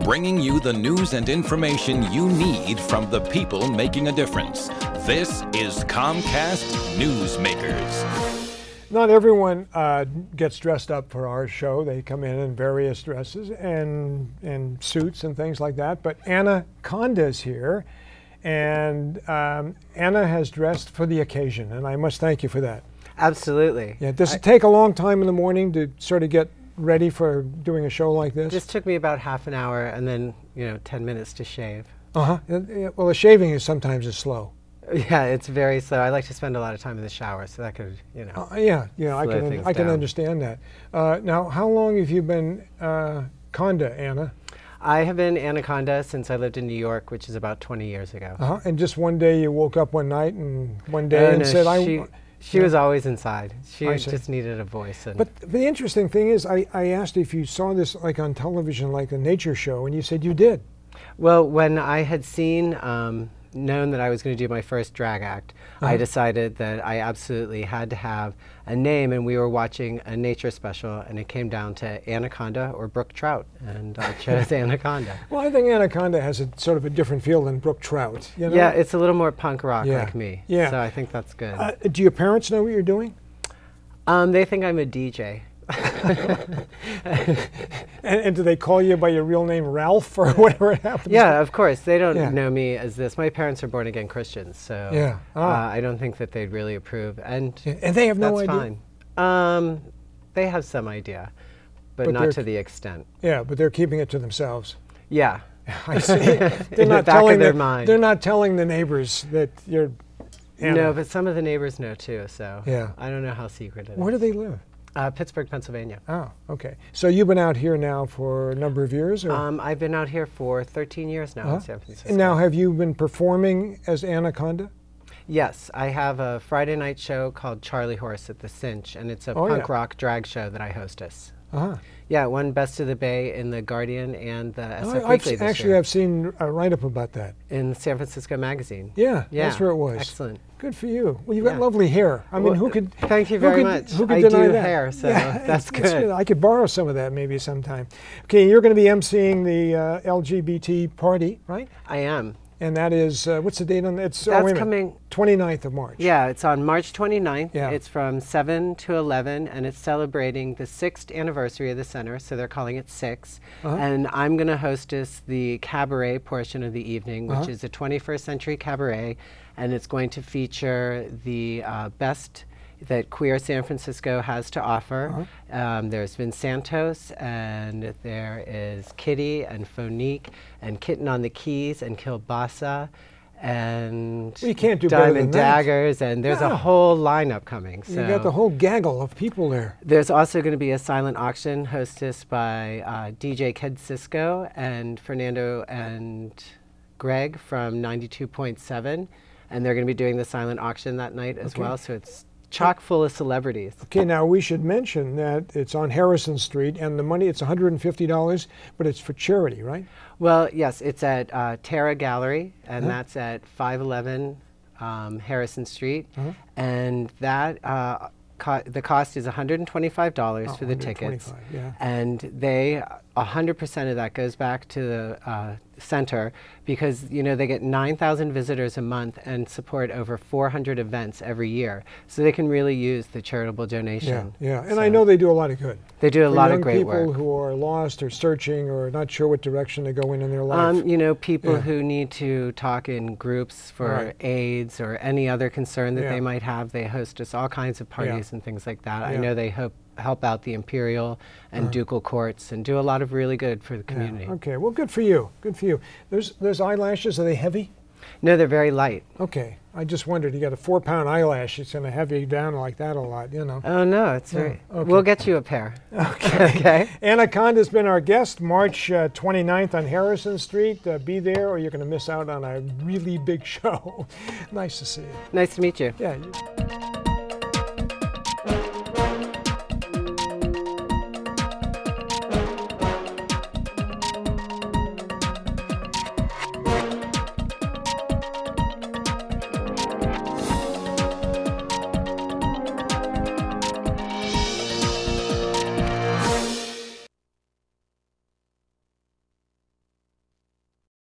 bringing you the news and information you need from the people making a difference. This is Comcast Newsmakers. Not everyone gets dressed up for our show. They come in various dresses and suits and things like that. But Anna Conda is here, and Anna has dressed for the occasion, and I must thank you for that. Absolutely. Yeah. Does it take a long time in the morning to sort of get ready for doing a show like this? This took me about half an hour, and then 10 minutes to shave. Well, the shaving is sometimes slow. Yeah, it's very slow. I like to spend a lot of time in the shower, so that could, I can understand that. Now, how long have you been Conda, Anna? I have been Anna Conda since I lived in New York, which is about 20 years ago. And just one day you woke up one night and said, She was always inside. She just needed a voice. But the interesting thing is, I asked if you saw this like on television, like a nature show, and you said you did. Well, when I had known that I was going to do my first drag act, I decided that I absolutely had to have a name, and we were watching a nature special, and it came down to Anna Conda or Brook Trout, and I chose Anna Conda. Well, I think Anna Conda has a sort of a different feel than Brook Trout. Yeah, it's a little more punk rock like me. Yeah. So I think that's good. Do your parents know what you're doing? They think I'm a DJ. and do they call you by your real name, Ralph, or whatever it happens? Yeah, of course. They don't know me as this. My parents are born again Christians, so I don't think that they'd really approve. And they have no idea? That's fine. They have some idea, but not to the extent. Yeah, but they're keeping it to themselves. Yeah. I see. They're not telling their mind. They're not telling the neighbors that you're Anna. No, but some of the neighbors know too, so I don't know how secret it is. Where do they live? Pittsburgh, Pennsylvania. Oh, okay. So you've been out here now for a number of years? Or? I've been out here for 13 years now in San Francisco. And now, have you been performing as Anna Conda? Yes, I have a Friday night show called Charlie Horse at the Cinch, and it's a punk rock drag show that I hostess. Yeah, it won Best of the Bay in The Guardian and the SF Weekly this year. I've seen a write-up about that. In San Francisco Magazine. Yeah, that's where it was. Excellent. Good for you. Well, you've got lovely hair. I mean, who could... Thank you very much. Who could I deny do that? Hair, so that's good. I could borrow some of that maybe sometime. Okay, you're going to be emceeing the LGBT party, right? I am. And that is, what's the date on that? That's coming 29th of March. Yeah, it's on March 29th. Yeah. It's from 7 to 11, and it's celebrating the 6th anniversary of the center, so they're calling it 6. And I'm going to hostess the cabaret portion of the evening, which is a 21st century cabaret, and it's going to feature the best that queer San Francisco has to offer. There's Vinsantos, and there is Kitty and Phonique and Kitten on the Keys and Kilbasa and you can't do Diamond Daggers, and there's a whole lineup coming. So you got the whole gaggle of people there. There's also going to be a silent auction hostessed by DJ Ked Cisco and Fernando and Greg from 92.7, and they're going to be doing the silent auction that night as well. So it's chock full of celebrities. Okay, now we should mention that it's on Harrison Street, and the money, it's $150, but it's for charity, right? Well, yes, it's at Terra Gallery, and that's at 511 Harrison Street, and that the cost is $125 for the tickets, and they 100% of that goes back to the center, because they get 9,000 visitors a month and support over 400 events every year, so they can really use the charitable donation. And I know they do a lot of good. They do a lot of great work. People who are lost or searching or not sure what direction to go in their life. People who need to talk in groups for AIDS or any other concern that they might have. They host us all kinds of parties and things like that. I know they help out the Imperial and Ducal courts and do a lot of really good for the community. Okay, well, good for you. Good for you. Those eyelashes, are they heavy? No, they're very light. Okay, I just wondered. You got a 4-pound eyelash. It's going to have you down like that a lot, Oh no, it's very. We'll get you a pair. Okay. Anna Conda's been our guest, March 29th on Harrison Street. Be there, or you're going to miss out on a really big show. Nice to see you. Nice to meet you. Yeah.